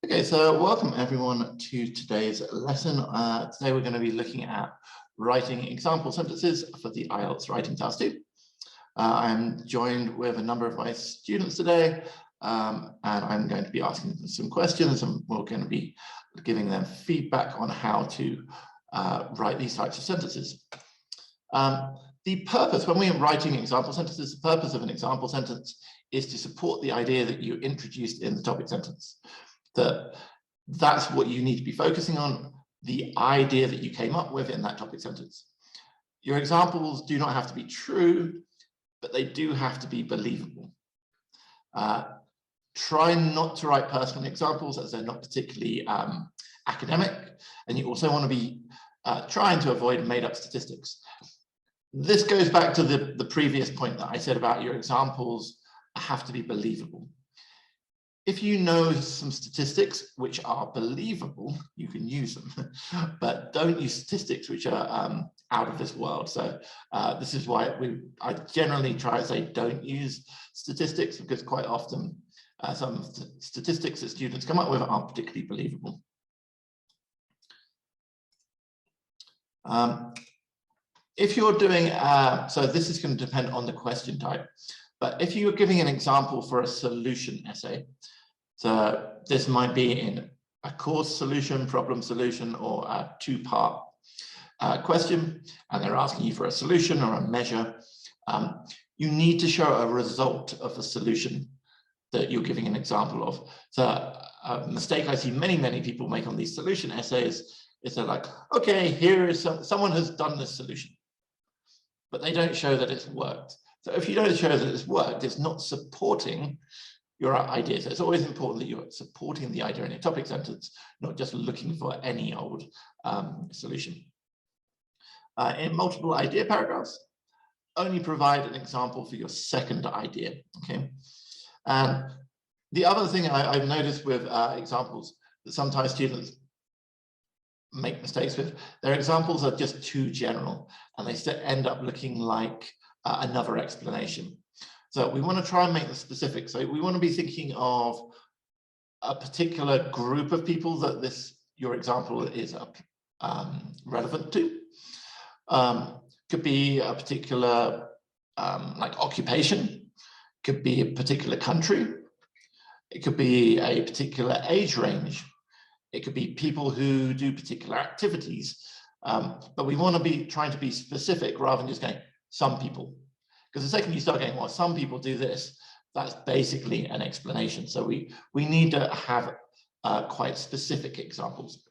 Okay, so welcome everyone to today's lesson. Today we're going to be looking at writing example sentences for the IELTS writing task 2. I'm joined with a number of my students today, and I'm going to be asking them some questions, and we're going to be giving them feedback on how to write these types of sentences. The purpose, when we're writing example sentences, the purpose of an example sentence is to support the idea that you introduced in the topic sentence. That's what you need to be focusing on, the idea that you came up with in that topic sentence. Your examples do not have to be true, but they do have to be believable. Try not to write personal examples, as they're not particularly academic, and you also want to be trying to avoid made-up statistics. This goes back to the previous point that I said about your examples have to be believable. If you know some statistics which are believable, you can use them, but don't use statistics which are out of this world. So this is why I generally try to say don't use statistics, because quite often some statistics that students come up with aren't particularly believable. If you're doing, so this is going to depend on the question type, but if you're giving an example for a solution essay, so this might be in a course solution, problem solution, or a two-part question, and they're asking you for a solution or a measure, you need to show a result of the solution that you're giving an example of. So a mistake I see many people make on these solution essays is they're like, okay, here is someone has done this solution, but they don't show that it's worked. So if you don't show that it's worked, it's not supporting your idea. So it's always important that you're supporting the idea in your topic sentence, not just looking for any old solution. In multiple idea paragraphs, only provide an example for your second idea. Okay. The other thing I've noticed with examples that sometimes students make mistakes with, their examples are just too general, and they end up looking like another explanation. So we want to try and make the specific. So we want to be thinking of a particular group of people that your example is relevant to. Could be a particular like occupation, could be a particular country, it could be a particular age range, it could be people who do particular activities. But we want to be trying to be specific rather than just going some people. Because the second you start going, well, some people do this, that's basically an explanation. So we need to have quite specific examples.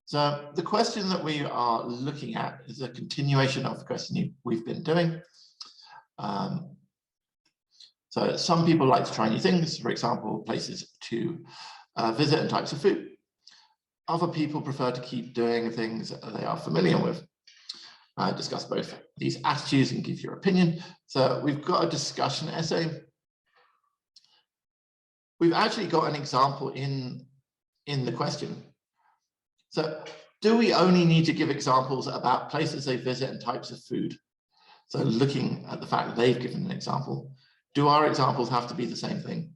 So the question that we are looking at is a continuation of the question we've been doing. So some people like to try new things, for example, places to visit and types of food. Other people prefer to keep doing things that they are familiar with. Discuss both these attitudes and give your opinion. So we've got a discussion essay. We've actually got an example in the question. So do we only need to give examples about places they visit and types of food? So looking at the fact that they've given an example, do our examples have to be the same thing?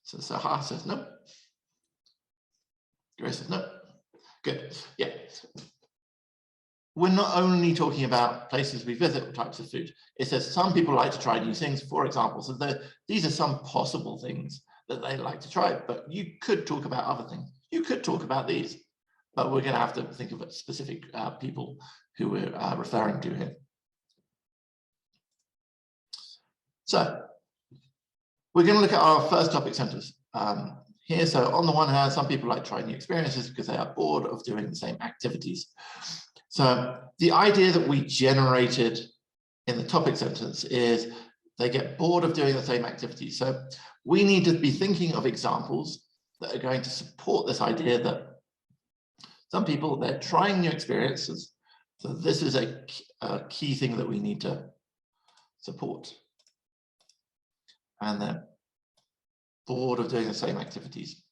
So Sahar says no. Grace says no. Good, yeah. We're not only talking about places we visit or types of food. It says some people like to try new things, for example. So these are some possible things that they like to try, but you could talk about other things. You could talk about these, but we're going to have to think of specific people who we're referring to here. So we're going to look at our first topic sentence. Here, so on the one hand, some people like trying new experiences because they are bored of doing the same activities. So the idea that we generated in the topic sentence is they get bored of doing the same activities. So we need to be thinking of examples that are going to support this idea that some people, they're trying new experiences. So this is a key thing that we need to support. And they're bored of doing the same activities.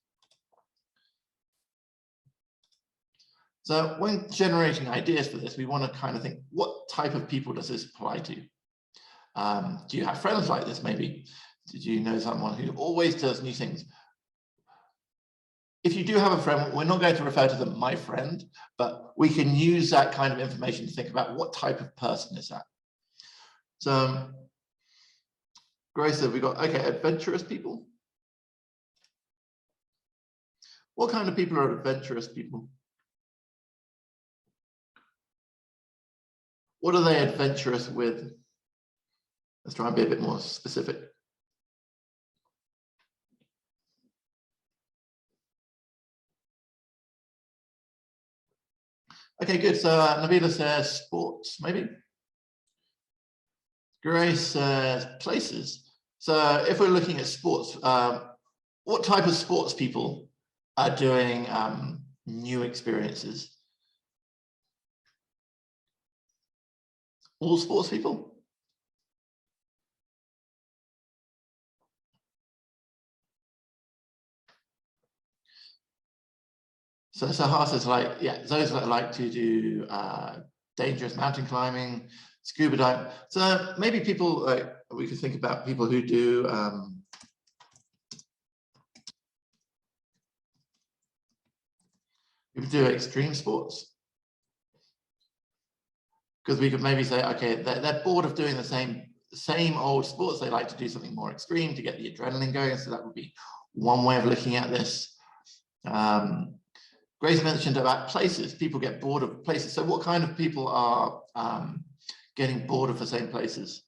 So when generating ideas for this, we want to kind of think, what type of people does this apply to? Do you have friends like this maybe? Did you know someone who always does new things? If you do have a friend, we're not going to refer to them my friend, but we can use that kind of information to think about what type of person is that. So Grace said we got, okay, adventurous people. What kind of people are adventurous people? What are they adventurous with? Let's try and be a bit more specific. Okay, good. So Nabila says sports, maybe. Grace says places. So if we're looking at sports, what type of sports people are doing new experiences? All sports people? So Sahar says like, yeah, those that like to do dangerous mountain climbing, scuba diving. So maybe people, like, we could think about people who do extreme sports. Because we could maybe say, okay, they're bored of doing the same old sports. They like to do something more extreme to get the adrenaline going. So that would be one way of looking at this. Grace mentioned about places. People get bored of places. So what kind of people are getting bored of the same places?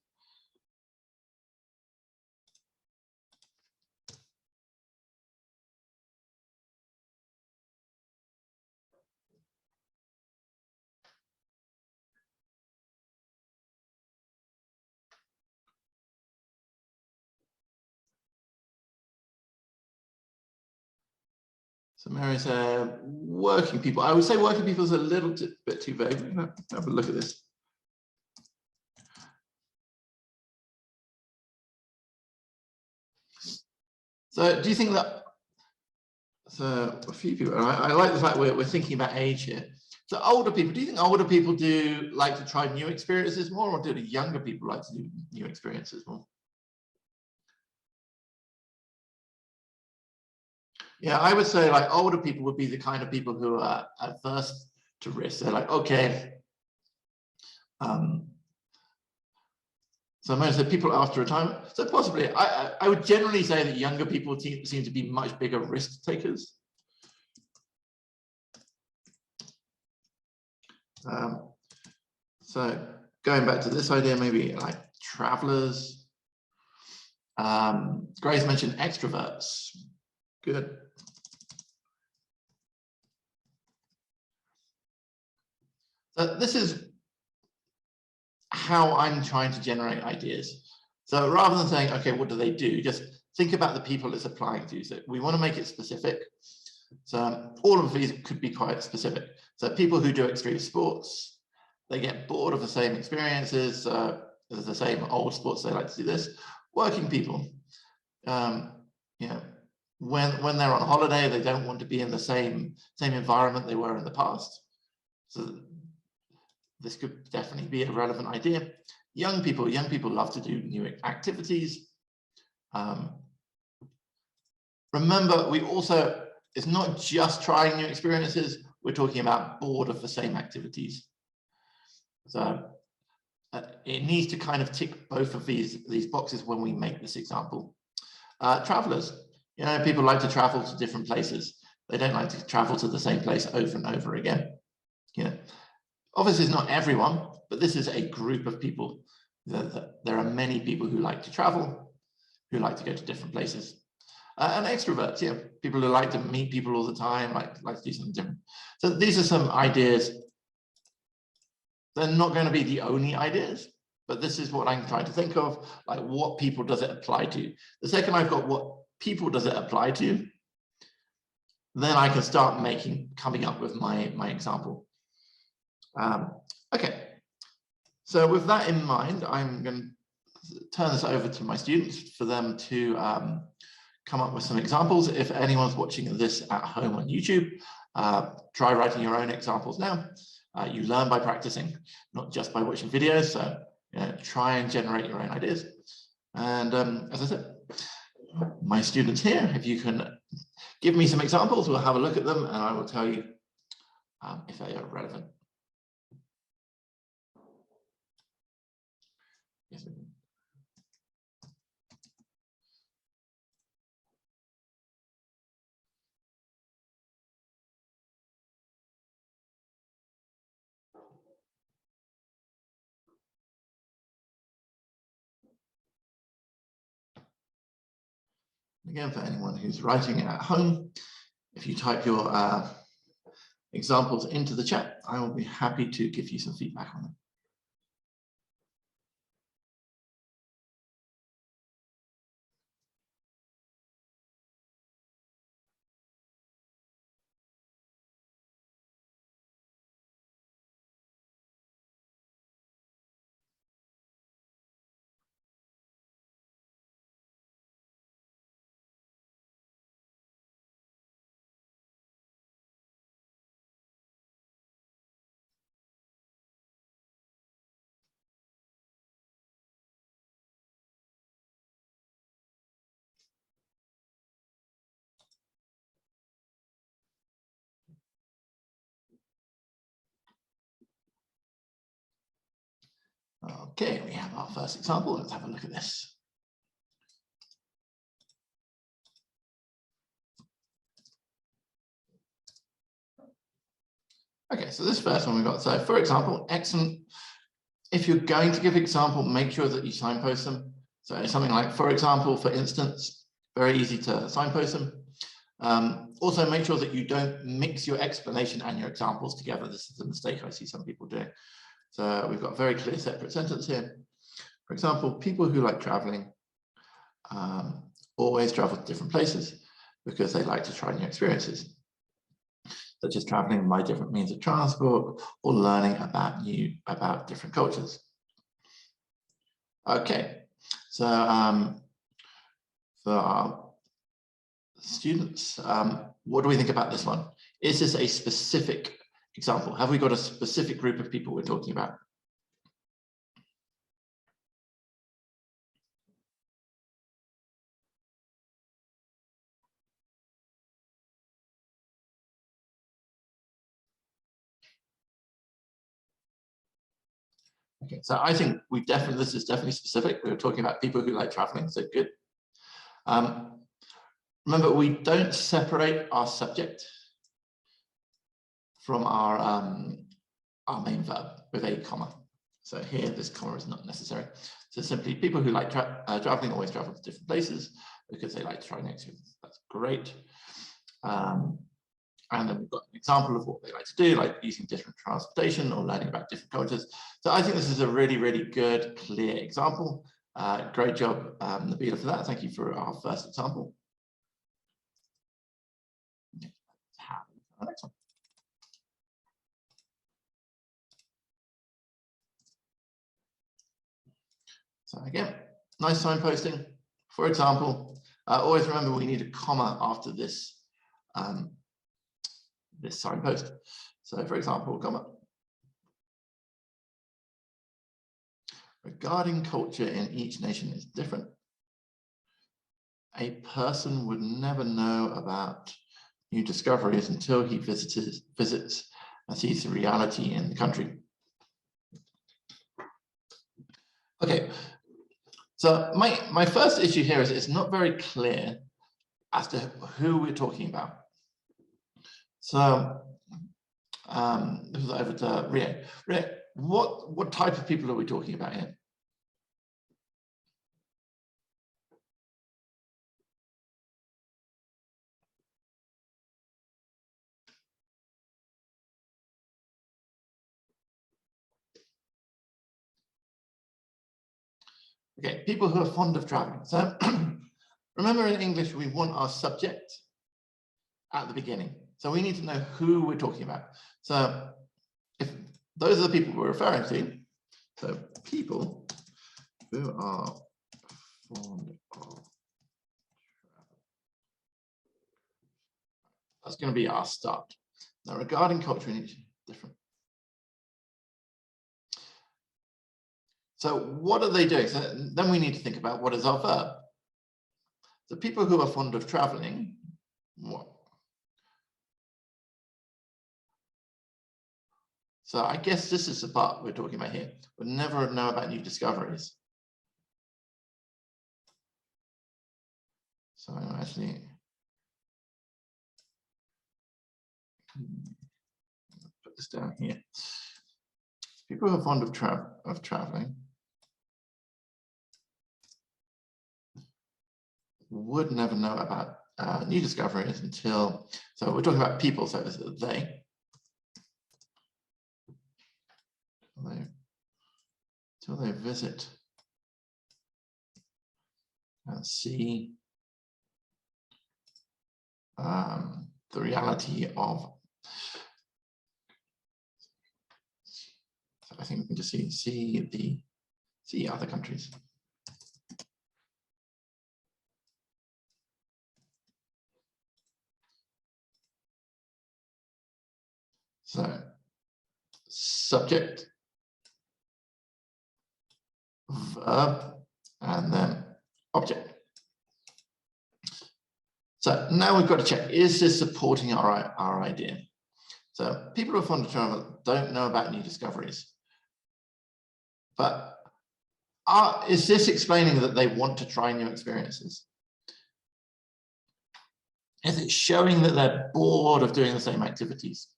So Mary said, working people. I would say working people is a little bit too vague. Have a look at this. So do you think that, so a few people, I like the fact we're thinking about age here. So older people, do you think older people do like to try new experiences more, or do the younger people like to do new experiences more? Yeah, I would say like older people would be the kind of people who are averse to risk. They're like, okay. So most of the people after retirement. So possibly, I would generally say that younger people seem to be much bigger risk takers. So going back to this idea, maybe like travelers. Grace mentioned extroverts. Good. So this is how I'm trying to generate ideas. So rather than saying, okay, what do they do? Just think about the people it's applying to. So we want to make it specific. So all of these could be quite specific. So people who do extreme sports, they get bored of the same experiences, the same old sports, they like to do this. Working people, you know, when they're on holiday, they don't want to be in the same environment they were in the past. So this could definitely be a relevant idea. Young people love to do new activities. Remember, it's not just trying new experiences, we're talking about bored of the same activities. So it needs to kind of tick both of these boxes when we make this example. Travelers, you know, people like to travel to different places. They don't like to travel to the same place over and over again. You know, obviously it's not everyone, but this is a group of people. There are many people who like to travel, who like to go to different places. And extroverts, yeah, people who like to meet people all the time, like to do something different. So these are some ideas. They're not going to be the only ideas, but this is what I'm trying to think of, like what people does it apply to? The second I've got what people does it apply to, then I can start coming up with my example. Okay, so with that in mind, I'm going to turn this over to my students for them to come up with some examples. If anyone's watching this at home on YouTube, try writing your own examples now. You learn by practicing, not just by watching videos. So try and generate your own ideas. And as I said, my students here, if you can give me some examples, we'll have a look at them and I will tell you if they are relevant. Yes. Again, for anyone who's writing at home, if you type your examples into the chat, I will be happy to give you some feedback on them. Okay, we have our first example. Let's have a look at this. Okay, so this first one we've got, so for example, excellent. If you're going to give example, make sure that you signpost them. So something like, for example, for instance, very easy to signpost them. Also make sure that you don't mix your explanation and your examples together. This is a mistake I see some people doing. So we've got a very clear separate sentence here. For example, people who like traveling always travel to different places because they like to try new experiences, such as traveling by different means of transport or learning about different cultures. Okay, so for our students, what do we think about this one? Is this a specific example? Have we got a specific group of people we're talking about? Okay, so I think this is definitely specific. We were talking about people who like traveling, so good. Remember, we don't separate our subject from our main verb with a comma. So here, this comma is not necessary. So simply, people who like traveling always travel to different places because they like to try new experiences. That's great. And then we've got an example of what they like to do, like using different transportation or learning about different cultures. So I think this is a really, really good, clear example. Great job, Nabila, for that. Thank you for our first example. Okay, next one. So again, nice signposting. For example, always remember we need a comma after this this signpost. So for example, comma. Regarding culture in each nation is different. A person would never know about new discoveries until he visits and sees the reality in the country. Okay, so my first issue here is it's not very clear as to who we're talking about. So this is over to Ria. Ria, what type of people are we talking about here? Okay, people who are fond of traveling. So remember, in English, we want our subject at the beginning. So we need to know who we're talking about. So if those are the people we're referring to, so people who are fond of travel, that's going to be our start. Now, regarding culture in each different. So what are they doing? So then we need to think about what is our verb. The people who are fond of traveling, what? So I guess this is the part we're talking about here. Would never know about new discoveries. So I'm actually put this down here. People who are fond of traveling would never know about new discoveries until, so we're talking about people, so this is they. Until they visit and see the reality of, so I think we can just see other countries. So subject, verb, and then object. So now we've got to check, is this supporting our idea? So people who are fond of travel don't know about new discoveries. But is this explaining that they want to try new experiences? Is it showing that they're bored of doing the same activities?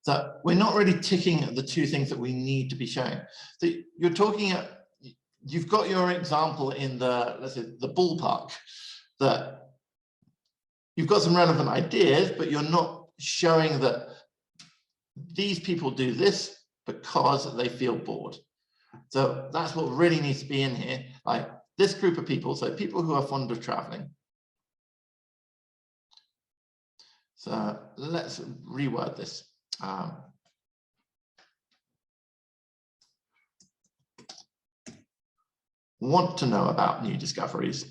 So we're not really ticking the two things that we need to be showing. So you're talking, you've got your example in the, let's say, the ballpark, that you've got some relevant ideas, but you're not showing that these people do this because they feel bored. So that's what really needs to be in here. Like this group of people, so people who are fond of traveling. So let's reword this. Want to know about new discoveries.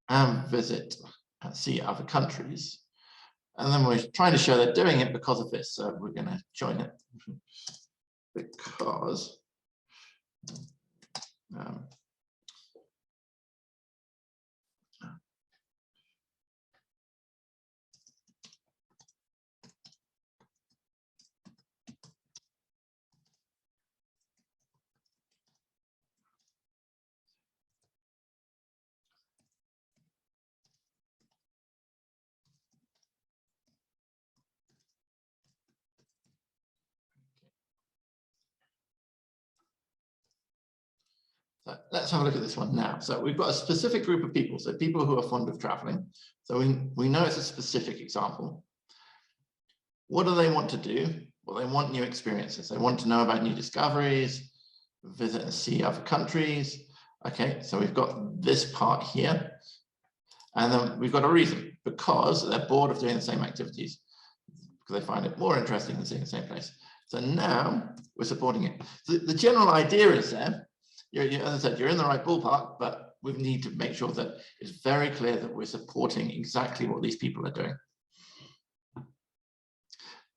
And visit and see other countries. And then we're trying to show they're doing it because of this. So we're going to join it because so let's have a look at this one now. So we've got a specific group of people, so people who are fond of traveling. So we know it's a specific example. What do they want to do? Well, they want new experiences. They want to know about new discoveries, visit and see other countries. Okay, so we've got this part here. And then we've got a reason, because they're bored of doing the same activities, because they find it more interesting than seeing the same place. So now we're supporting it. So the general idea is there. As I said, you're in the right ballpark, but we need to make sure that it's very clear that we're supporting exactly what these people are doing.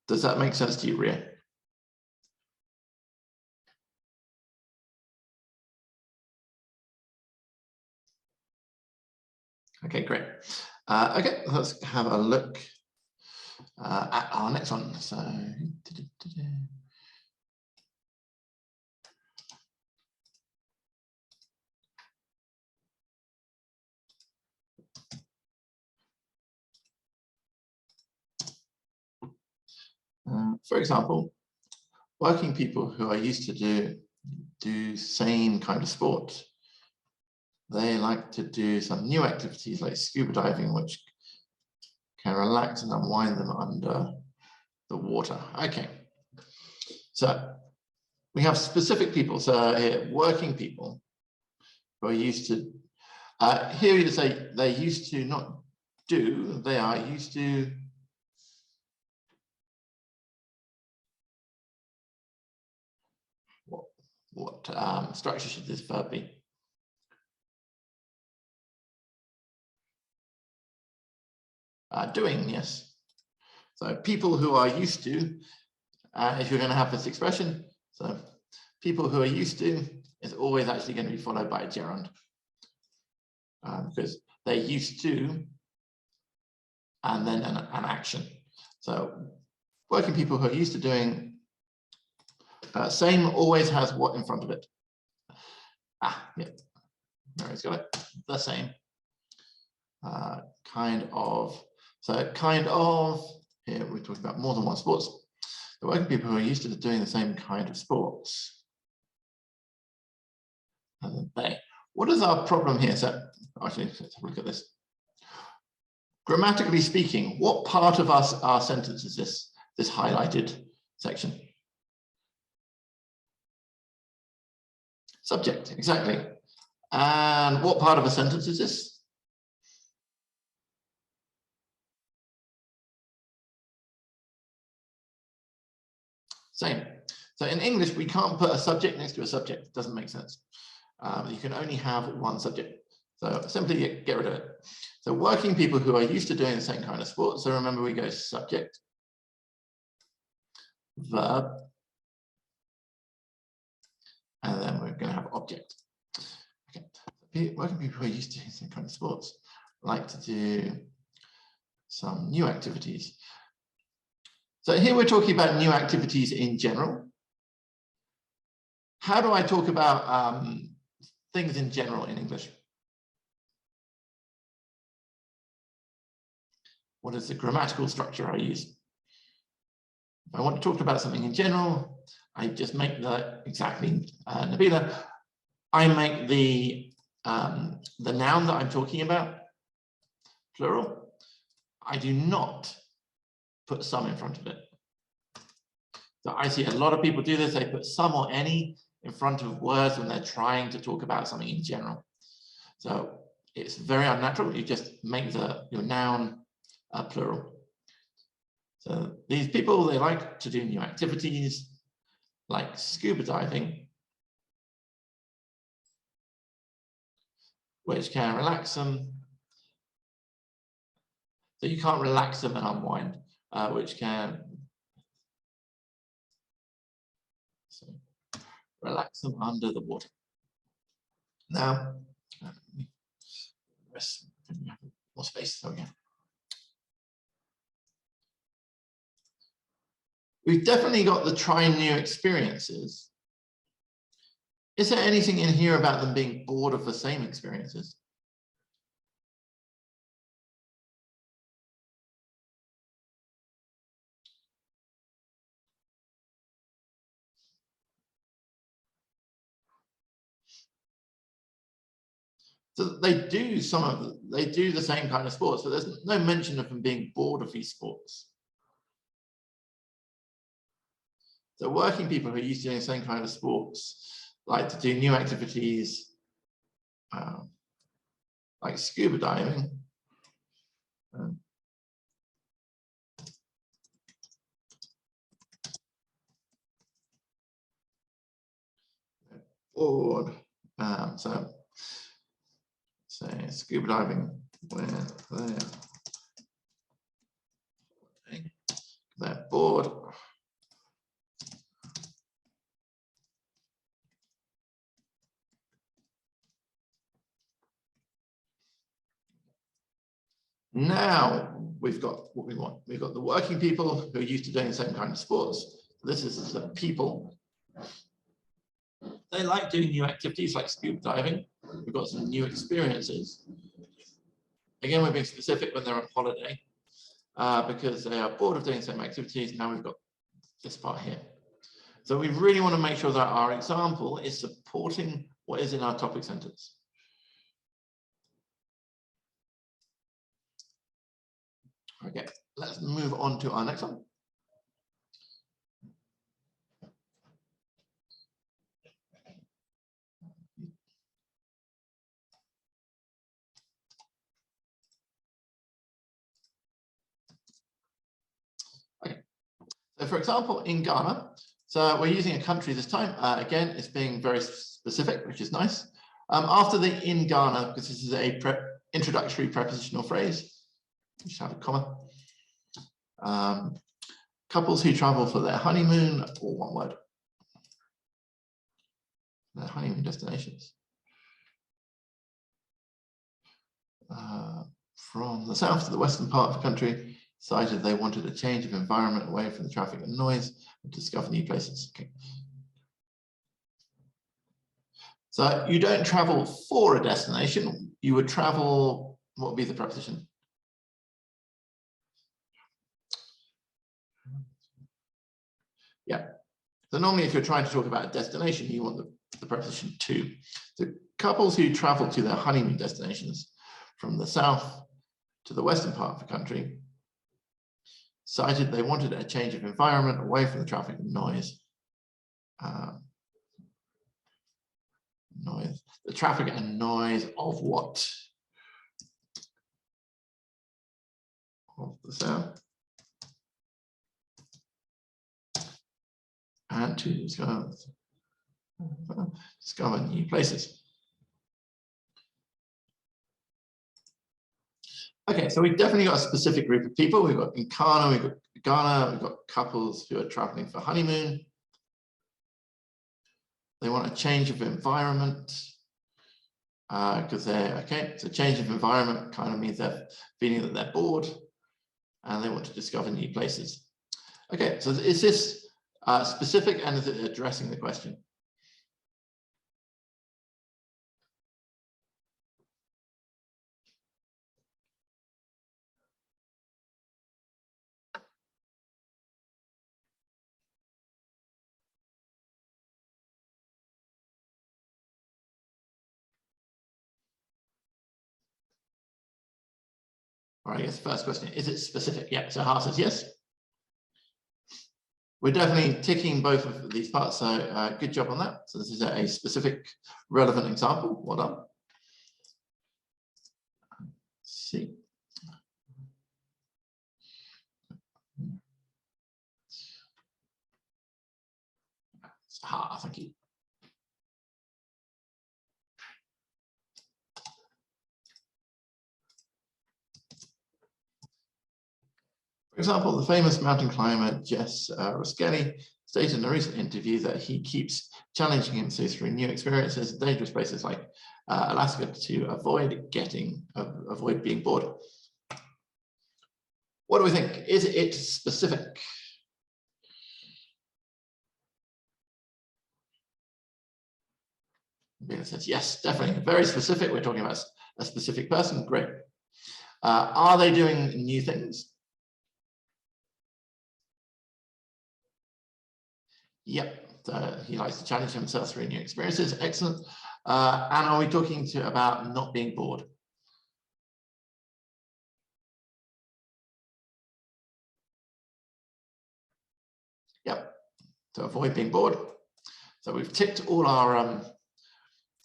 Does that make sense to you, Ria? Okay, great. Okay, let's have a look at our next one. So, for example, working people who are used to do same kind of sport. They like to do some new activities like scuba diving, which can relax and unwind them under the water. Okay, so we have specific people. So here, working people who are used to, here you say they're used to not do, they are used to what structure should this verb be? Doing, yes. So people who are used to, if you're going to have this expression, so people who are used to is always actually going to be followed by a gerund. Because they're used to, and then an action. So working people who are used to doing, same always has what in front of it. Yeah, Mary's got it, the same. Kind of, so kind of, here we're talking about more than one sports. The working people who are used to doing the same kind of sports. And then they. What is our problem here? So actually, let's have a look at this. Grammatically speaking, what part of our sentence is this highlighted section? Subject, exactly. And what part of a sentence is this? Same. So in English, we can't put a subject next to a subject. It doesn't make sense. You can only have one subject. So simply get rid of it. So working people who are used to doing the same kind of sport. So remember, we go subject, verb, and then we're going to have object. Okay. Working people who are used to doing the same kind of sports like to do some new activities. So here we're talking about new activities in general. How do I talk about things in general in English? What is the grammatical structure I use? If I want to talk about something in general, I just make exactly, Nabila, I make the noun that I'm talking about, plural. I do not put some in front of it. So I see a lot of people do this. They put some or any in front of words when they're trying to talk about something in general. So it's very unnatural. You just make your noun plural. So these people, they like to do new activities like scuba diving, which can relax them. So you can't relax them and unwind, which can relax them under the water. Now, more space. So again, we've definitely got the try new experiences. Is there anything in here about them being bored of the same experiences? So they do they do the same kind of sports, but there's no mention of them being bored of these sports. So working people who are used to doing the same kind of sports like to do new activities like scuba diving. Bored. So say scuba diving when they're bored. Now we've got what we want. We've got the working people who are used to doing the same kind of sports. This is the people. They like doing new activities like scuba diving. We've got some new experiences. Again, we're being specific when they're on holiday because they are bored of doing the same activities. Now we've got this part here. So we really want to make sure that our example is supporting what is in our topic sentence. Okay, let's move on to our next one. Okay, so for example, in Ghana, so we're using a country this time. Again, it's being very specific, which is nice. After the in Ghana, because this is a introductory prepositional phrase, just have a comma. Couples who travel for their honeymoon, or one word. Their honeymoon destinations. From the south to the western part of the country, decided they wanted a change of environment away from the traffic and noise and discover new places. Okay. So you don't travel for a destination, you would travel, what would be the preposition? Yeah. So normally if you're trying to talk about a destination, you want the preposition to. So couples who travel to their honeymoon destinations from the south to the western part of the country decided they wanted a change of environment away from the traffic and noise. The traffic and noise of what? Of the south. And to discover new places. Okay, so we've definitely got a specific group of people. We've got in Ghana, we've got couples who are traveling for honeymoon. They want a change of environment because so change of environment kind of means they're feeling that they're bored and they want to discover new places. Okay, so is this specific and is it addressing the question? All right, I guess the first question, is it specific? Yeah, so Ha says yes. We're definitely ticking both of these parts, so good job on that. So this is a specific, relevant example. Well done. Let's see. Ha, thank you. For example, the famous mountain climber Jess Ruscelli stated in a recent interview that he keeps challenging himself through new experiences in dangerous places like Alaska to avoid being bored. What do we think? Is it specific? Bina says yes, definitely, very specific. We're talking about a specific person. Great. Are they doing new things? Yep, he likes to challenge himself through new experiences. Excellent. And are we talking about not being bored? Yep, to avoid being bored. So we've ticked all our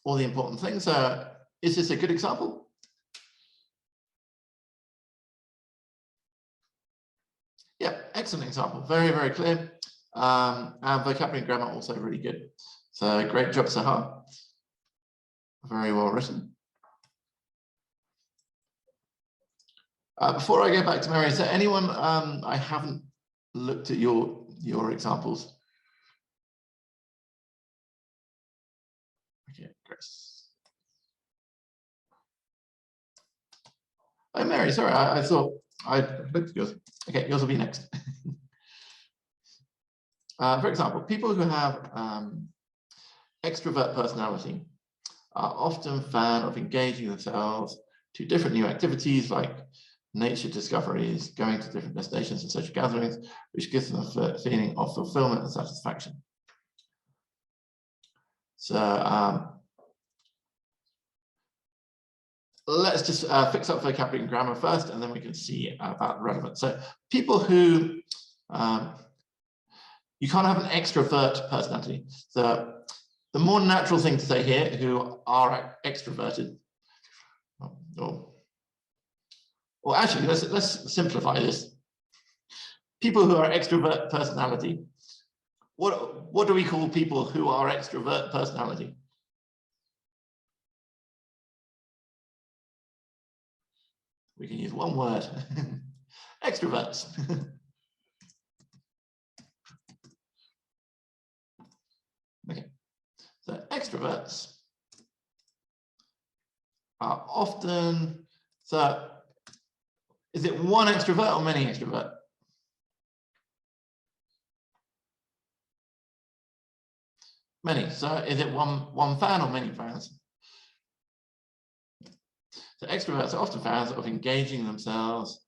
all the important things. Is this a good example? Yep, excellent example. Very, very clear. And vocabulary and grammar also really good. So great job, Sahar. Very well written. Before I go back to Mary, is there anyone I haven't looked at your examples? Okay, Chris. Oh, Mary, sorry, I thought I looked at yours. Okay, yours will be next. For example, people who have extrovert personality are often fan of engaging themselves to different new activities like nature discoveries, going to different destinations and social gatherings, which gives them a feeling of fulfillment and satisfaction. So let's just fix up vocabulary and grammar first, and then we can see about relevance. So people who, you can't have an extrovert personality. So the more natural thing to say here, who are extroverted, or actually, let's simplify this. People who are extrovert personality. What do we call people who are extrovert We can use one word. Extroverts. Okay, so extroverts are often, so is it one extrovert or many extrovert? Many. So is it one fan or many fans? So extroverts are often fans of engaging themselves.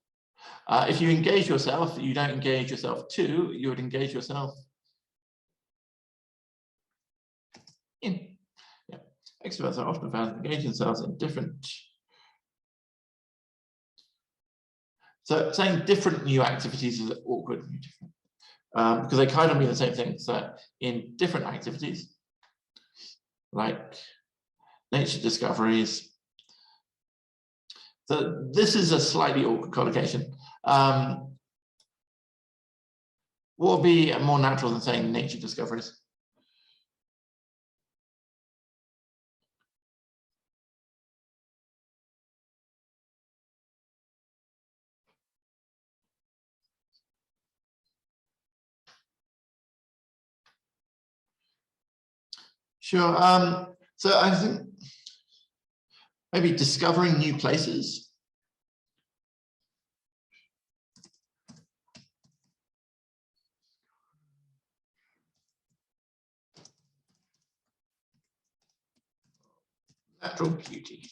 If you engage yourself, you don't engage yourself too, you would engage yourself in. Yeah. Extroverts are often fans of engaging themselves in different. So saying different new activities is awkward. Because they kind of mean the same thing. So in different activities, like nature discoveries. So this is a slightly awkward collocation. What would be more natural than saying nature discoveries? Sure. So I think maybe discovering new places. Natural beauty.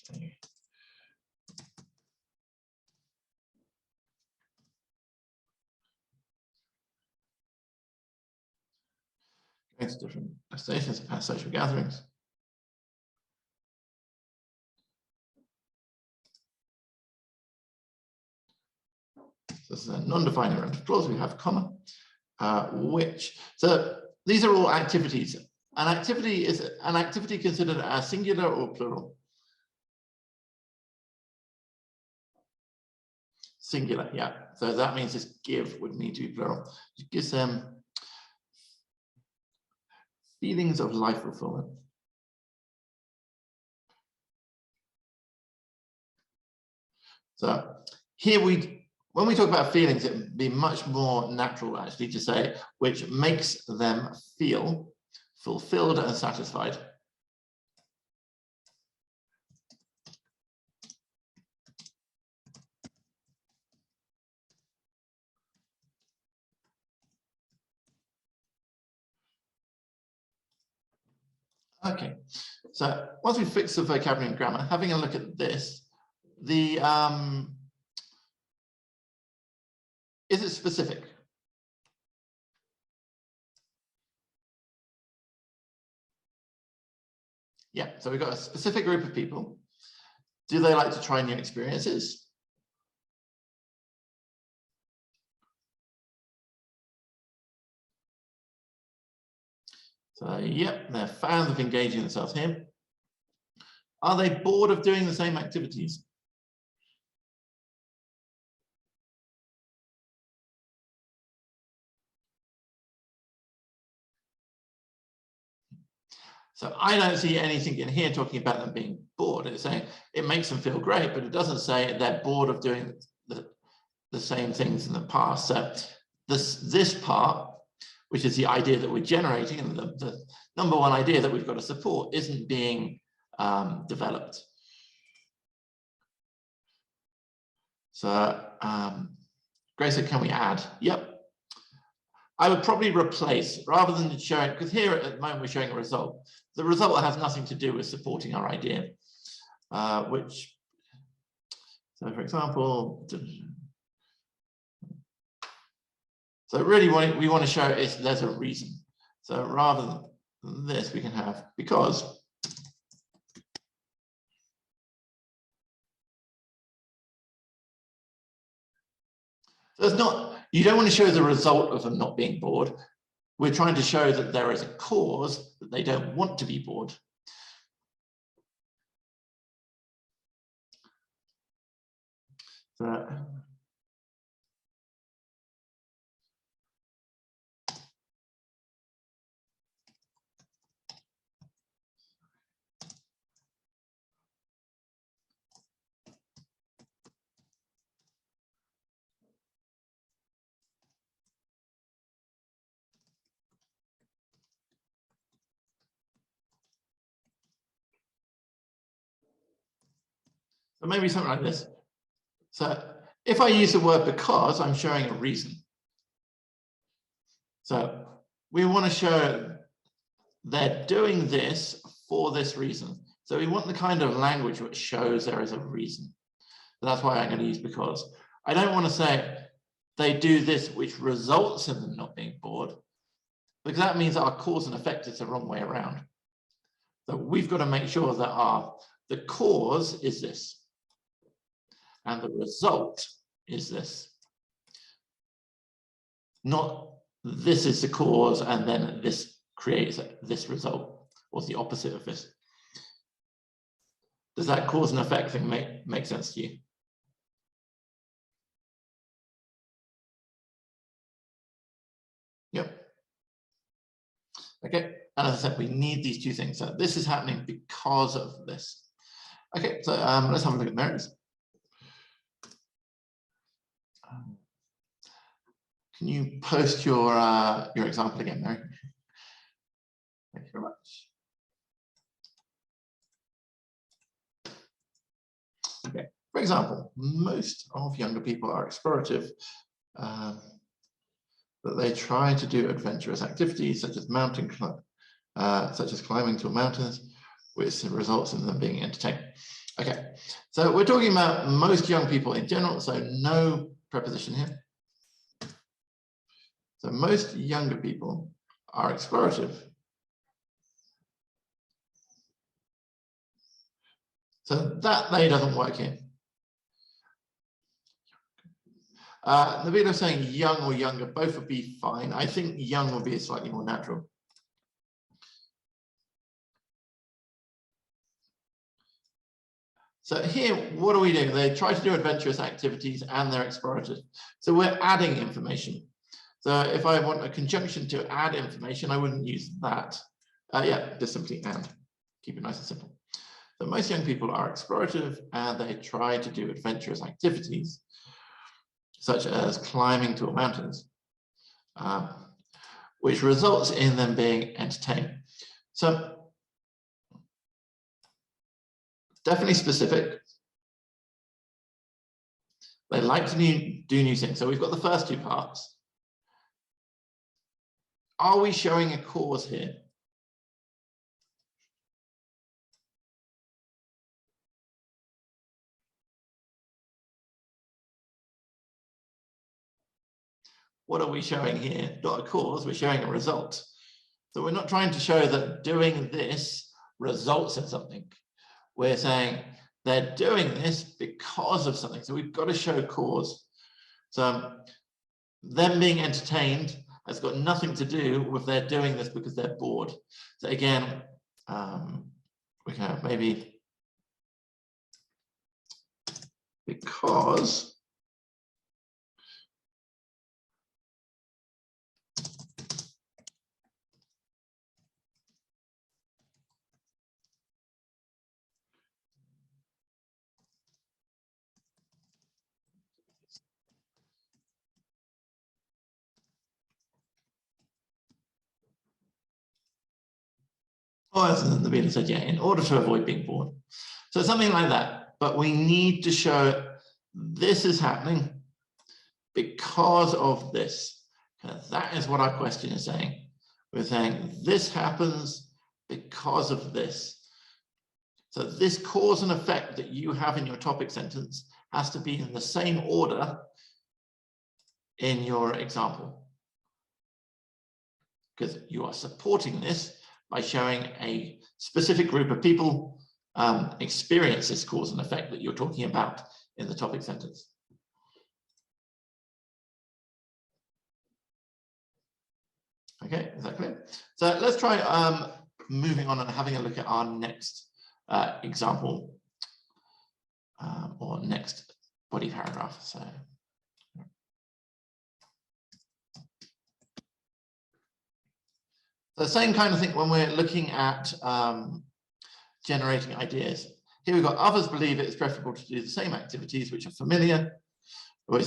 Going to different destinations and social gatherings. So this is a non-defining round of clause. We have comma, which. So these are all activities. An activity is an activity considered as singular or plural? Singular, yeah. So that means this give would need to be plural. It gives them feelings of life fulfillment. So here when we talk about feelings, it would be much more natural actually to say, which makes them feel fulfilled and satisfied. Okay, so once we fix the vocabulary and grammar, having a look at this, the is it specific? Yeah, so we've got a specific group of people. Do they like to try new experiences? So, yep, they're fans of engaging themselves here. Are they bored of doing the same activities? So I don't see anything in here talking about them being bored. It's saying it makes them feel great, but it doesn't say they're bored of doing the same things in the past. So this part, which is the idea that we're generating, and the number one idea that we've got to support, isn't being developed. So Grace said, can we add? Yep. I would probably replace, rather than showing, because here at the moment we're showing a result. The result has nothing to do with supporting our idea, which, so for example, so really what we want to show is there's a reason. So rather than this, we can have because. So it's not, you don't want to show the result of them not being bored. We're trying to show that there is a cause that they don't want to be bored. So, So maybe something like this. So if I use the word because, I'm showing a reason. So we want to show they're doing this for this reason. So we want the kind of language which shows there is a reason. So that's why I'm going to use because. I don't want to say they do this which results in them not being bored, because that means our cause and effect is the wrong way around. So we've got to make sure that the cause is this and the result is this. Not this is the cause and then this creates this result, or the opposite of this. Does that cause and effect thing make sense to you? Yep. Okay, and as I said, we need these two things. So this is happening because of this. Okay, so let's have a look at Mary's. Can you post your example again, Mary? Thank you very much. Okay, for example, most of younger people are explorative, that they try to do adventurous activities such as climbing tall mountains, which results in them being entertained. Okay, so we're talking about most young people in general, so no preposition here. So most younger people are explorative. So that they doesn't work here. Nabila saying young or younger, both would be fine. I think young will be slightly more natural. So here, what are we doing? They try to do adventurous activities and they're explorative. So we're adding information. So if I want a conjunction to add information, I wouldn't use that. Yeah, just simply and. Keep it nice and simple. So most young people are explorative and they try to do adventurous activities, such as climbing tall mountains, which results in them being entertained. So definitely specific. They like to do new things. So we've got the first two parts. Are we showing a cause here? What are we showing here? Not a cause, we're showing a result. So we're not trying to show that doing this results in something. We're saying they're doing this because of something. So we've got to show cause. So them being entertained has got nothing to do with they're doing this because they're bored. So again, we can have maybe because as the video said, yeah, in order to avoid being bored. So something like that, but we need to show this is happening because of this. That is what our question is saying. We're saying this happens because of this. So this cause and effect that you have in your topic sentence has to be in the same order in your example, because you are supporting this by showing a specific group of people experience this cause and effect that you're talking about in the topic sentence. Okay, is that clear? So let's try moving on and having a look at our next example or next body paragraph. So the same kind of thing when we're looking at generating ideas. Here we've got others believe it is preferable to do the same activities which they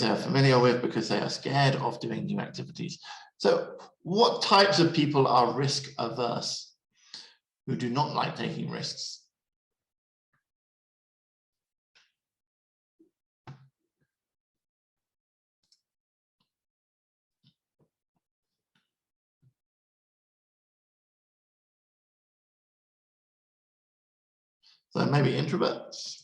are familiar with because they are scared of doing new activities. So what types of people are risk averse who do not like taking risks? So maybe introverts.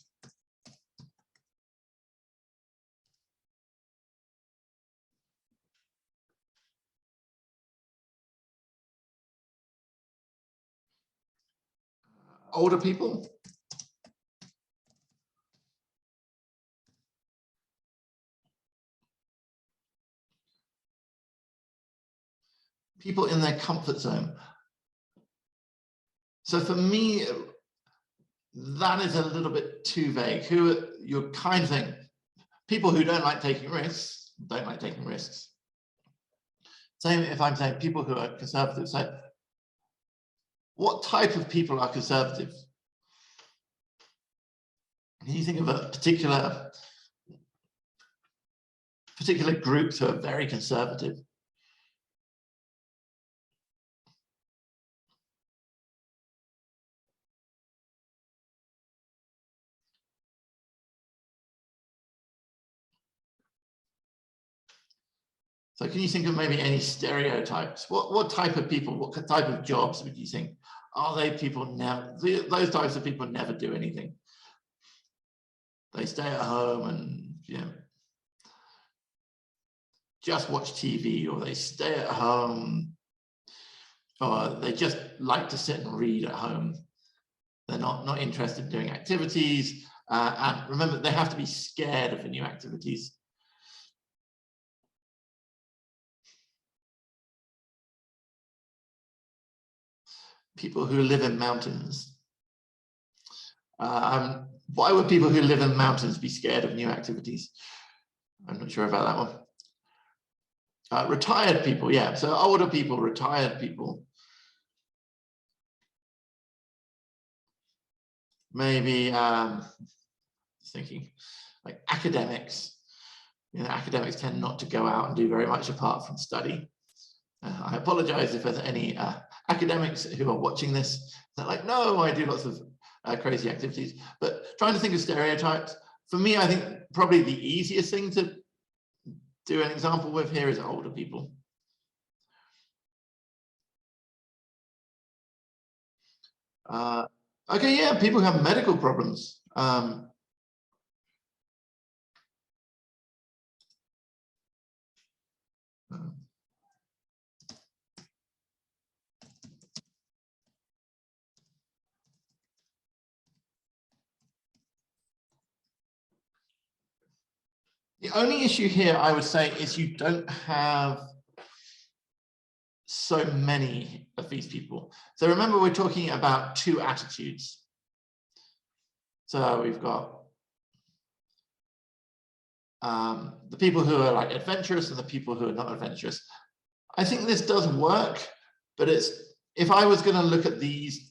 Older people. People in their comfort zone. So for me, that is a little bit too vague. Who you're kind of saying, people who don't like taking risks, don't like taking risks. Same if I'm saying people who are conservative. So what type of people are conservative? Can you think of a particular groups who are very conservative? So can you think of maybe any stereotypes? What type of people, what type of jobs would you think? Are they people never, those types of people never do anything. They stay at home and, you know, just watch TV, or they stay at home, or they just like to sit and read at home. They're not interested in doing activities. And remember, they have to be scared of the new activities. People who live in mountains. Why would people who live in mountains be scared of new activities? I'm not sure about that one. Retired people, yeah. So older people, retired people. Maybe thinking like academics. You know, academics tend not to go out and do very much apart from study. I apologize if there's any academics who are watching this. They're like, no, I do lots of crazy activities. But trying to think of stereotypes, for me, I think probably the easiest thing to do an example with here is older people. Okay, yeah, people who have medical problems. The only issue here, I would say, is you don't have so many of these people. So remember, we're talking about two attitudes. So we've got the people who are like adventurous and the people who are not adventurous. I think this does work, but it's, if I was going to look at these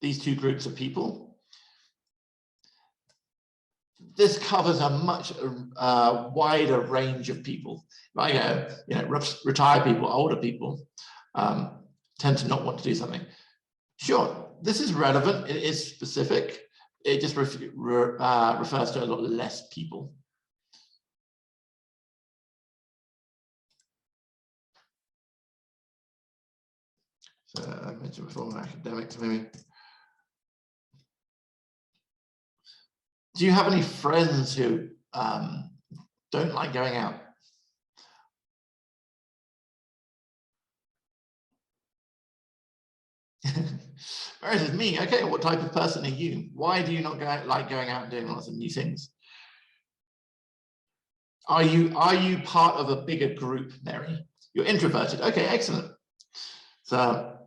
two groups of people, this covers a much wider range of people. Like, you know, retired people, older people tend to not want to do something. Sure, this is relevant. It is specific. It just refers to a lot less people. So I mentioned before, academics maybe. Do you have any friends who don't like going out? Whereas it's me, okay, what type of person are you? Why do you not like going out and doing lots of new things? Are you part of a bigger group, Mary? You're introverted. Okay, excellent. So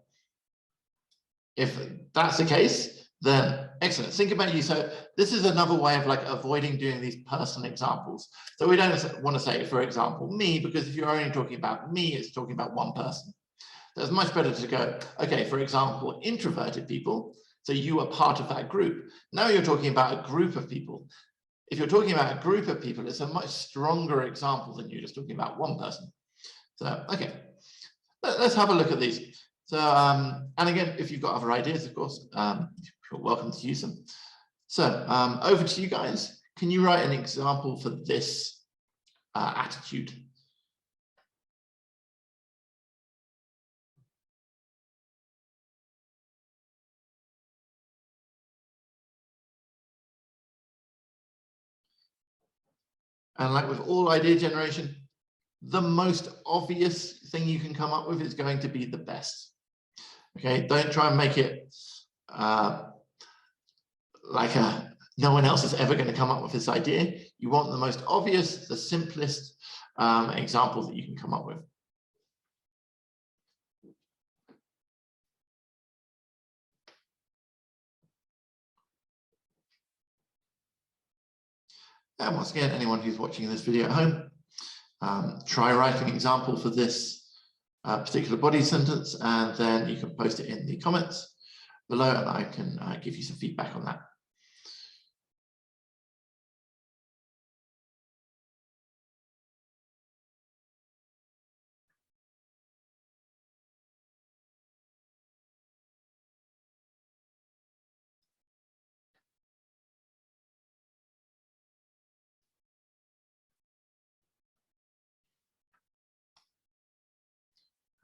if that's the case, then excellent. Think about you. So this is another way of like avoiding doing these personal examples. So we don't want to say, for example, me, because if you're only talking about me, it's talking about one person. So it's much better to go, okay, for example, introverted people. So you are part of that group. Now you're talking about a group of people. If you're talking about a group of people, it's a much stronger example than you're just talking about one person. So, okay, let's have a look at these. So, and again, if you've got other ideas, of course, you're welcome to use them. So over to you guys. Can you write an example for this attitude? And like with all idea generation, the most obvious thing you can come up with is going to be the best. Okay, don't try and make it like no one else is ever going to come up with this idea. You want the most obvious, the simplest example that you can come up with. And once again, anyone who's watching this video at home, try writing an example for this particular body sentence, and then you can post it in the comments below, and I can give you some feedback on that.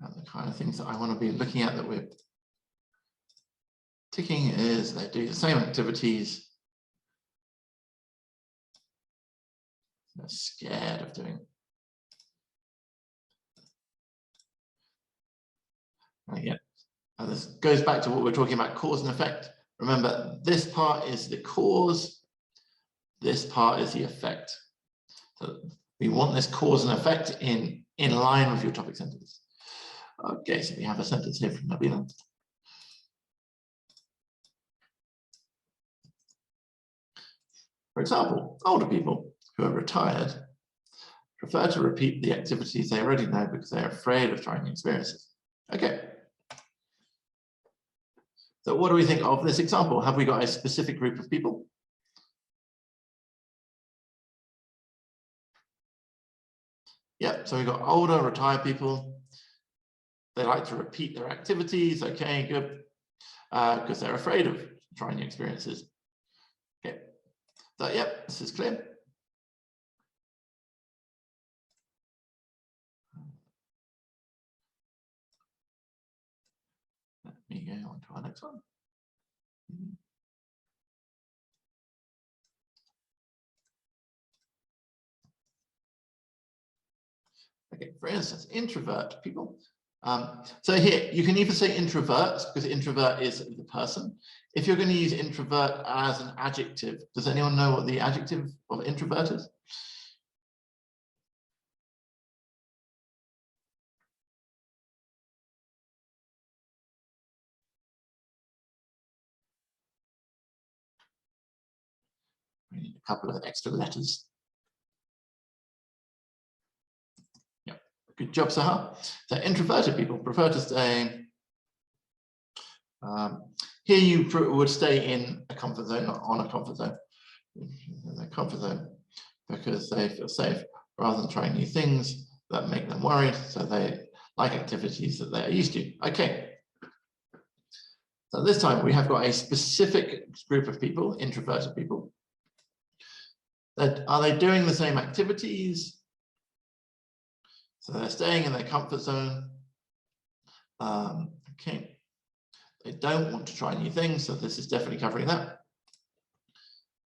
And the kind of things that I want to be looking at that we're ticking is they do the same activities. They're scared of doing. And again, and this goes back to what we're talking about, cause and effect. Remember, this part is the cause, this part is the effect. So we want this cause and effect in line with your topic sentence. Okay, so we have a sentence here from Nabila. For example, older people who are retired prefer to repeat the activities they already know because they're afraid of trying new experiences. Okay. So what do we think of this example? Have we got a specific group of people? Yep, so we've got older, retired people. They like to repeat their activities. Okay, good. Because they're afraid of trying new experiences. Okay, so yep, this is clear. Let me go on to our next one. Okay, for instance, introvert people. So here, you can either say introverts, because introvert is the person. If you're going to use introvert as an adjective, does anyone know what the adjective of introvert is? We need a couple of extra letters. Yep, good job, Sahar. So introverted people prefer to stay. Here you would stay in a comfort zone, not on a comfort zone. In a comfort zone because they feel safe rather than trying new things that make them worried. So they like activities that they are used to. Okay. So this time we have got a specific group of people, introverted people. Are they doing the same activities? So they're staying in their comfort zone. Okay. They don't want to try new things, so this is definitely covering that.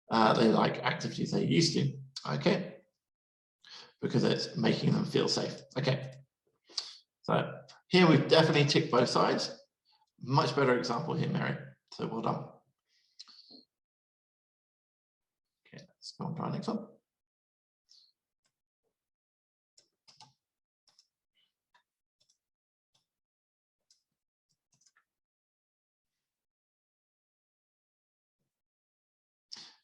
They like activities they're used to, okay, because it's making them feel safe. Okay, so here we've definitely ticked both sides. Much better example here, Mary. So well done. Okay, let's go on to our next one.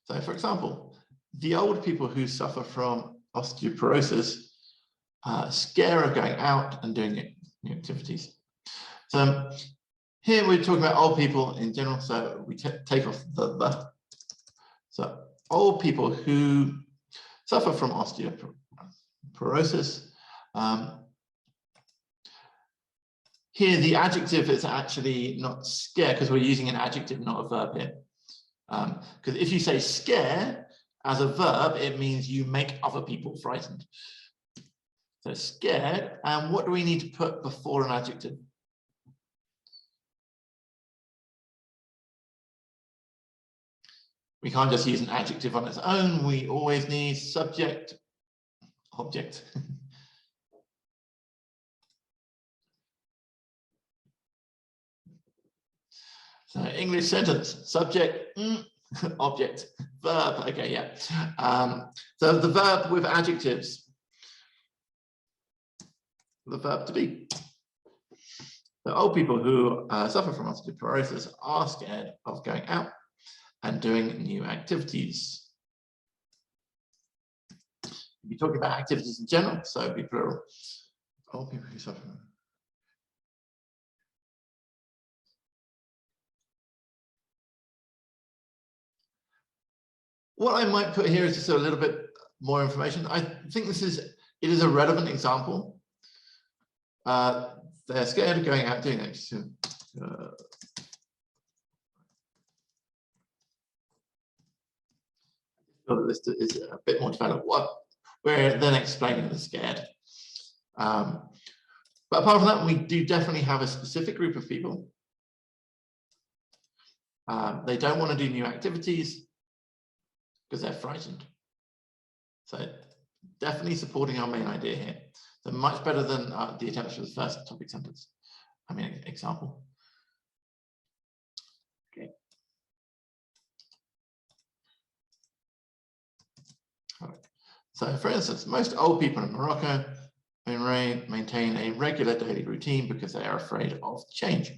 So for example, the old people who suffer from osteoporosis are scared of going out and doing new activities. So here we're talking about old people in general, so we take off the. So old people who suffer from osteoporosis. Here the adjective is actually not scare because we're using an adjective, not a verb here. Because if you say scare as a verb, it means you make other people frightened. So scared, and what do we need to put before an adjective? We can't just use an adjective on its own. We always need subject object. So English sentence, subject, object, verb. Okay, yeah. So the verb with adjectives. The verb to be. The old people who suffer from osteoporosis are scared of going out and doing new activities. We'll be talking about activities in general, so it'll be plural. Old people who suffer. What I might put here is just a little bit more information. I think it is a relevant example. They're scared of going out doing it. So this is a bit more developed. We're then explaining the scared. But apart from that, we do definitely have a specific group of people. They don't want to do new activities because they're frightened. So definitely supporting our main idea here. So much better than the attempts for the first topic sentence. I mean, example. Okay. All right. So for instance, most old people in Morocco maintain a regular daily routine because they are afraid of change.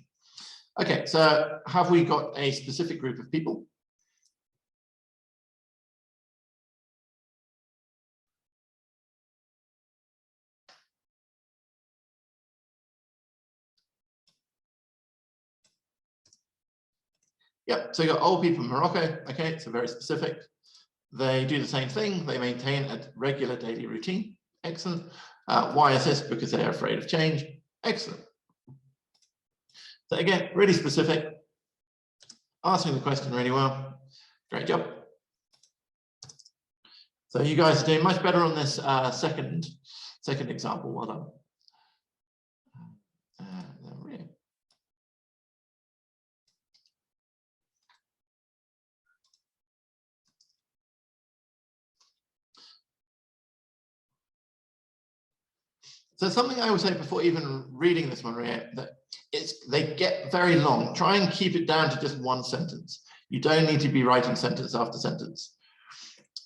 Okay, so have we got a specific group of people? Yep, so you got old people in Morocco. Okay, so very specific. They do the same thing. They maintain a regular daily routine. Excellent. Why is this? Because they are afraid of change. Excellent. So again, really specific. Answering the question really well. Great job. So you guys are doing much better on this second example. Well done. So something I would say before even reading this one, Maria, that they get very long. Try and keep it down to just one sentence. You don't need to be writing sentence after sentence.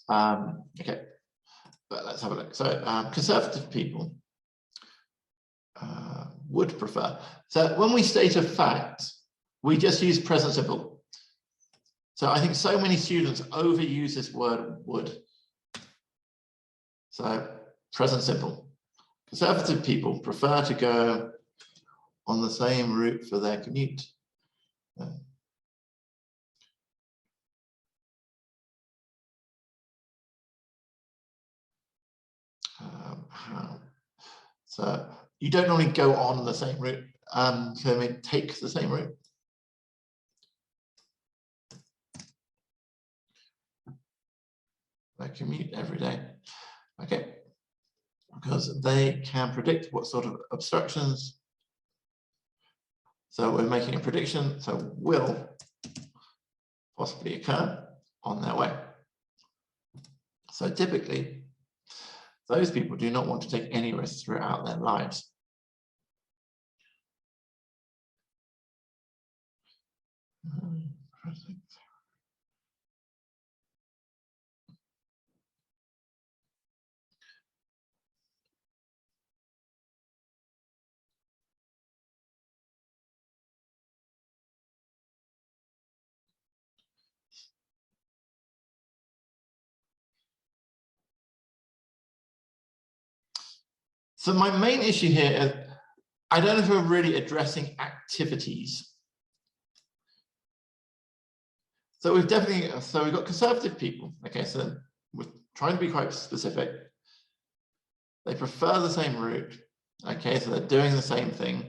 Okay, but let's have a look. So conservative people would prefer. So when we state a fact, we just use present simple. So I think so many students overuse this word would. So present simple. Conservative people prefer to go on the same route for their commute. So you don't normally go on the same route, so they take the same route. They commute every day. Okay. Because they can predict what sort of obstructions. So we're making a prediction, so will possibly occur on their way. So typically, those people do not want to take any risks throughout their lives. So my main issue here is, I don't know if we're really addressing activities. So we've definitely, so we've got conservative people. Okay, so we're trying to be quite specific. They prefer the same route. Okay, so they're doing the same thing.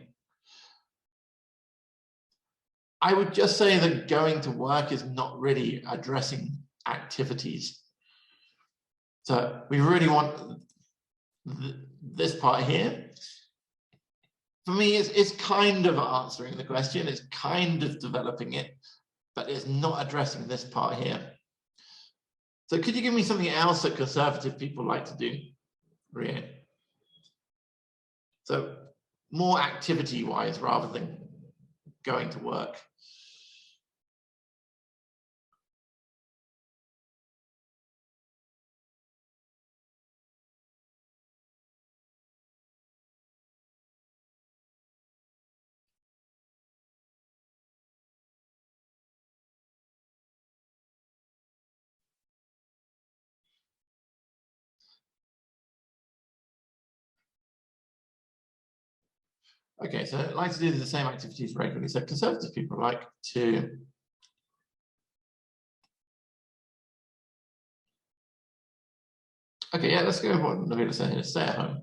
I would just say that going to work is not really addressing activities. So we really want this part here. For me, it's kind of answering the question, it's kind of developing it, but it's not addressing this part here. So could you give me something else that conservative people like to do? Really. So more activity-wise rather than going to work. Okay, so I like to do the same activities regularly. So conservative people like to okay, yeah, let's go with what Nabila said here, stay at home.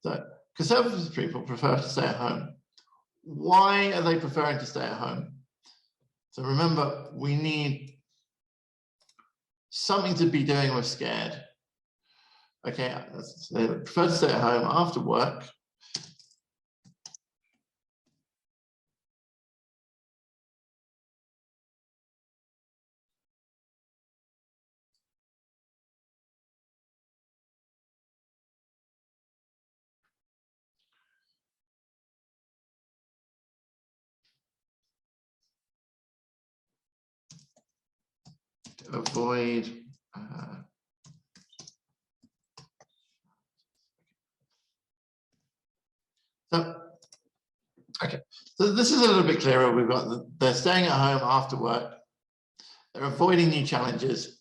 So conservative people prefer to stay at home. Why are they preferring to stay at home? So remember, we need something to be doing, we're scared. Okay, so they prefer to stay at home after work. To avoid okay, so this is a little bit clearer. We've got they're staying at home after work. They're avoiding new challenges.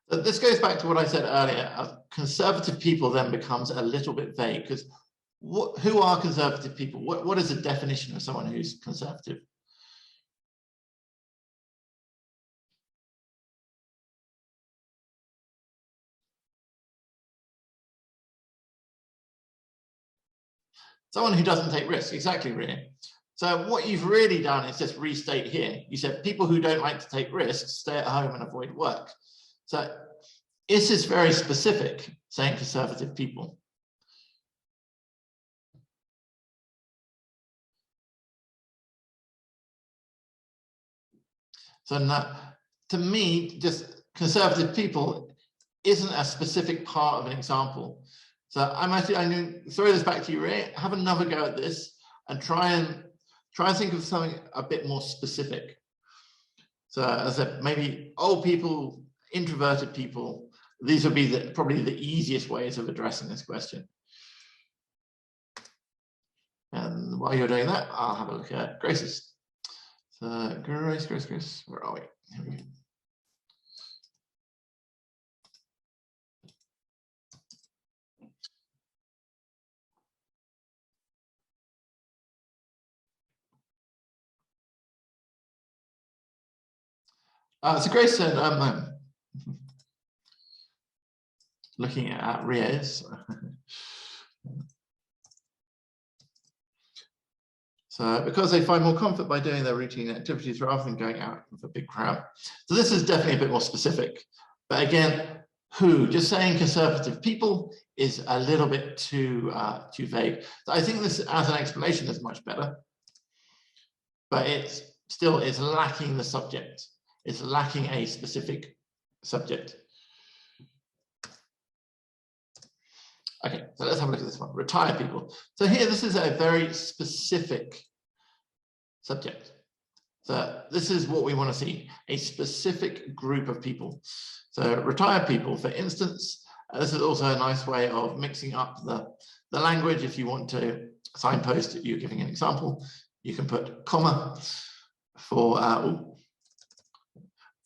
But this goes back to what I said earlier. Conservative people then becomes a little bit vague because who are conservative people? What is the definition of someone who's conservative? Someone who doesn't take risks, exactly, really. So what you've really done is just restate here. You said people who don't like to take risks stay at home and avoid work. So this is very specific, saying conservative people. So now, to me, just conservative people isn't a specific part of an example. So I'm going to throw this back to you, Ray. Have another go at this and try and think of something a bit more specific. So as I said, maybe old people, introverted people, these would be probably the easiest ways of addressing this question. And while you're doing that, I'll have a look at Grace's. So Grace, where are we? Here we go. So Grace said, looking at Riaz. So because they find more comfort by doing their routine activities rather than going out with a big crowd. So this is definitely a bit more specific. But again, just saying conservative people is a little bit too vague. So I think this as an explanation is much better. But it's still is lacking the subject. It's lacking a specific subject. Okay, so let's have a look at this one. Retired people. So here, this is a very specific subject. So this is what we want to see, a specific group of people. So retired people, for instance, this is also a nice way of mixing up the language. If you want to signpost, you're giving an example, you can put comma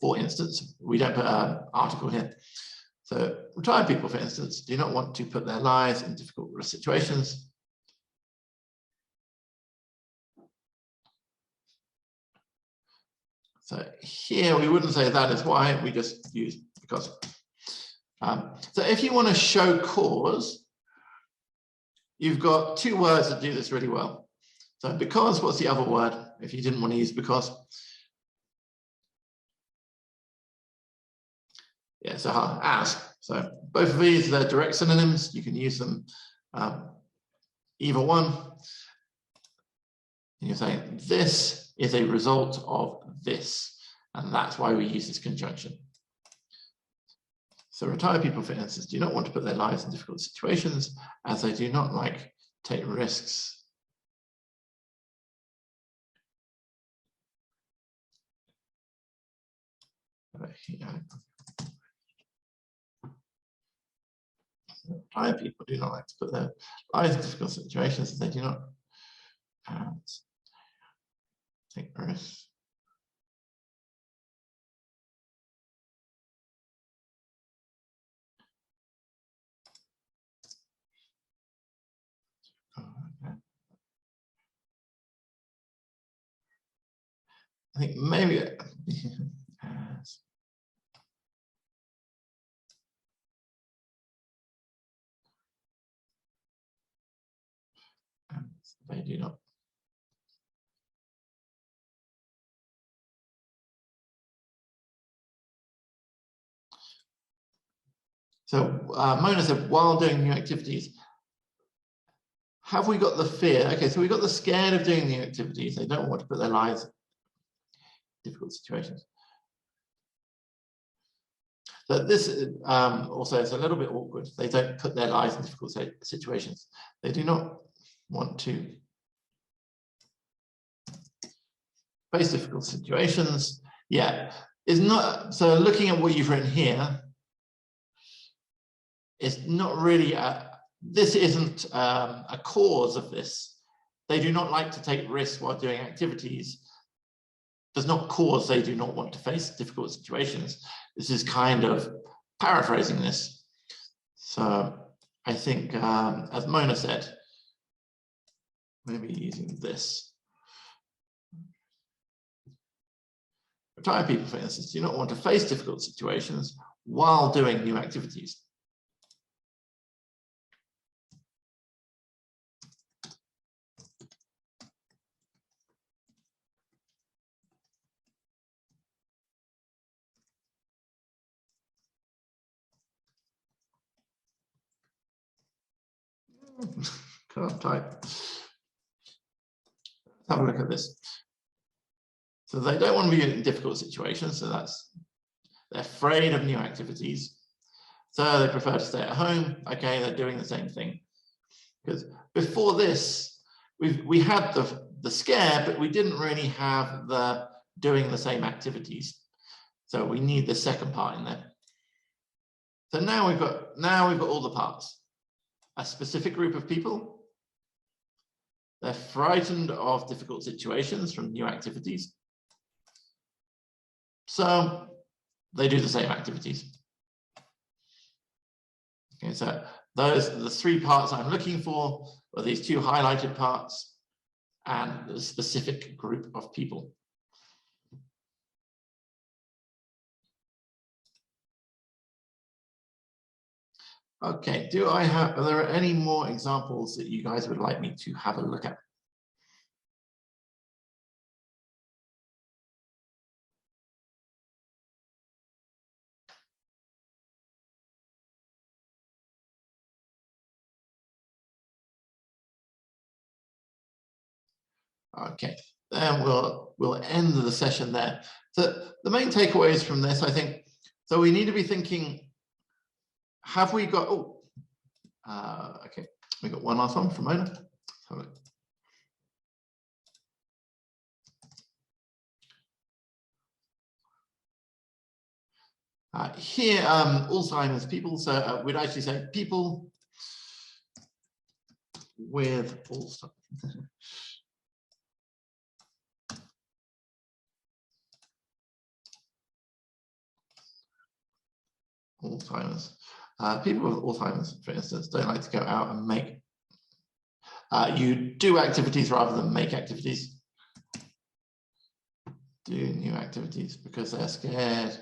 for instance. We don't put an article here. So retired people, for instance, do not want to put their lives in difficult situations. So here we wouldn't say that is why, we just use because. So if you want to show cause, you've got two words that do this really well. So because, what's the other word if you didn't want to use because? Yeah, so as. So both of these, they're direct synonyms. You can use them either one. And you're saying this is a result of this. And that's why we use this conjunction. So retired people, for instance, do not want to put their lives in difficult situations as they do not like to take risks. Retired people do not like to put their lives in difficult situations as they do not take risks. Okay. I think maybe they do not. So Mona said, while doing new activities, have we got the fear? Okay, so we got the scared of doing new activities. They don't want to put their lives in difficult situations. So this also is a little bit awkward. They don't put their lives in difficult situations. They do not want to face difficult situations. Yeah, is not. So looking at what you've written here, it's not really this isn't a cause of this. They do not like to take risks while doing activities. Does not cause they do not want to face difficult situations. This is kind of paraphrasing this. So I think, as Mona said, maybe using this. Retired people, for instance, do not want to face difficult situations while doing new activities. Can't type. Let's have a look at this. So they don't want to be in difficult situations. So they're afraid of new activities. So they prefer to stay at home. Okay, they're doing the same thing. Because before this, we had the scare, but we didn't really have the doing the same activities. So we need the second part in there. So now we've got all the parts. A specific group of people. They're frightened of difficult situations from new activities. So they do the same activities. Okay, so those are the three parts I'm looking for, are these two highlighted parts and the specific group of people. Okay, are there any more examples that you guys would like me to have a look at? Okay, then we'll end the session there. So the main takeaways from this, I think, so we need to be thinking, have we got, okay, we got one last one from Mona. Here, Alzheimer's people, so we'd actually say people with Alzheimer's. People with Alzheimer's, for instance, don't like to go out and make. You do activities rather than make activities. Do new activities because they're scared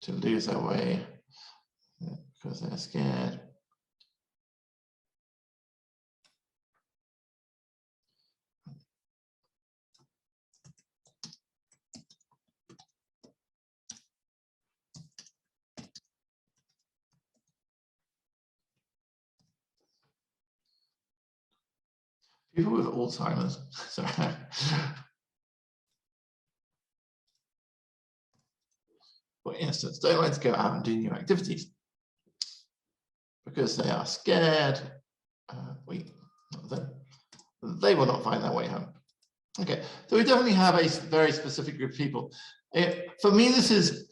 to lose their way, because they're scared. People with Alzheimer's, sorry. For instance, don't like to go out and do new activities because they are scared. They will not find their way home. Okay, so we definitely have a very specific group of people. For me, this is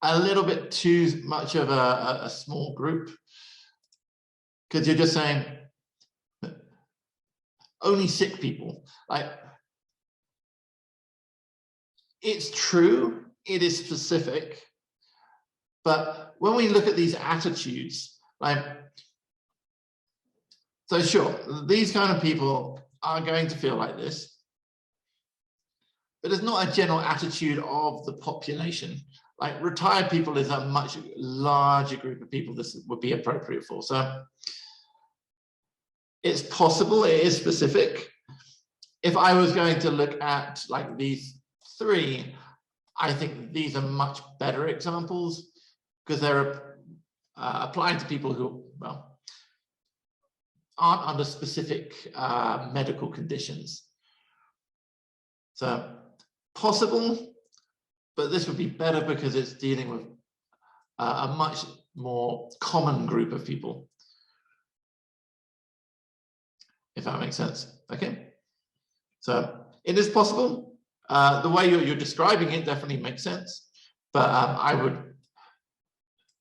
a little bit too much of a small group, because you're just saying only sick people. Like, it's true, it is specific, but when we look at these attitudes, like, so sure, these kind of people are going to feel like this, but it's not a general attitude of the population. Like, retired people is a much larger group of people this would be appropriate for. So it's possible, it is specific. If I was going to look at like these three, I think these are much better examples because they're applying to people who, well, aren't under specific medical conditions. So possible, but this would be better because it's dealing with a much more common group of people, if that makes sense. Okay, so it is possible. The way you're describing it definitely makes sense, but I would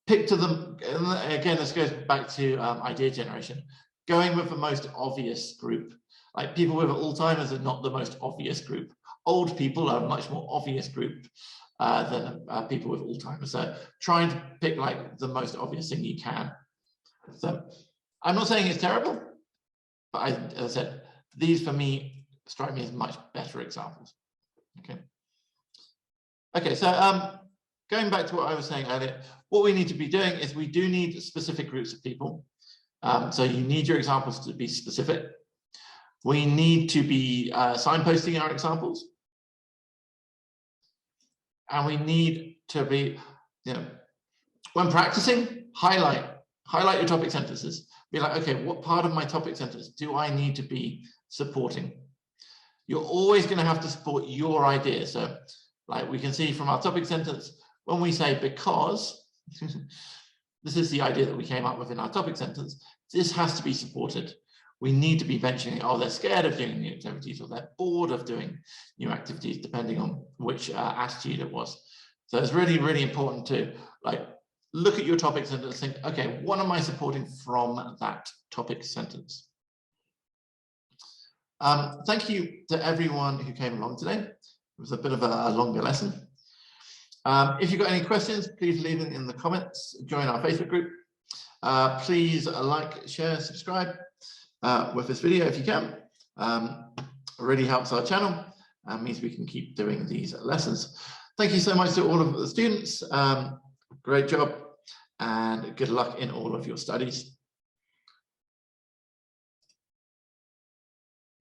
pick to them, again, this goes back to idea generation, going with the most obvious group. Like, people with Alzheimer's are not the most obvious group. Old people are a much more obvious group than people with Alzheimer's. So trying to pick like the most obvious thing you can. So I'm not saying it's terrible, but as I said, these for me strike me as much better examples. Okay, so going back to what I was saying earlier, what we need to be doing is we do need specific groups of people. So you need your examples to be specific. We need to be signposting our examples. And we need to be, when practicing, highlight your topic sentences. Be like, okay, what part of my topic sentence do I need to be supporting? You're always going to have to support your idea. So like we can see from our topic sentence, when we say because, this is the idea that we came up with in our topic sentence, this has to be supported. We need to be mentioning, oh, they're scared of doing new activities, or they're bored of doing new activities, depending on which attitude it was. So it's really, really important to like look at your topic sentence and think, okay, what am I supporting from that topic sentence? Thank you to everyone who came along today. It was a bit of a longer lesson. If you've got any questions, please leave them in the comments. Join our Facebook group. Please like, share, subscribe with this video if you can. It really helps our channel and means we can keep doing these lessons. Thank you so much to all of the students. Great job and good luck in all of your studies.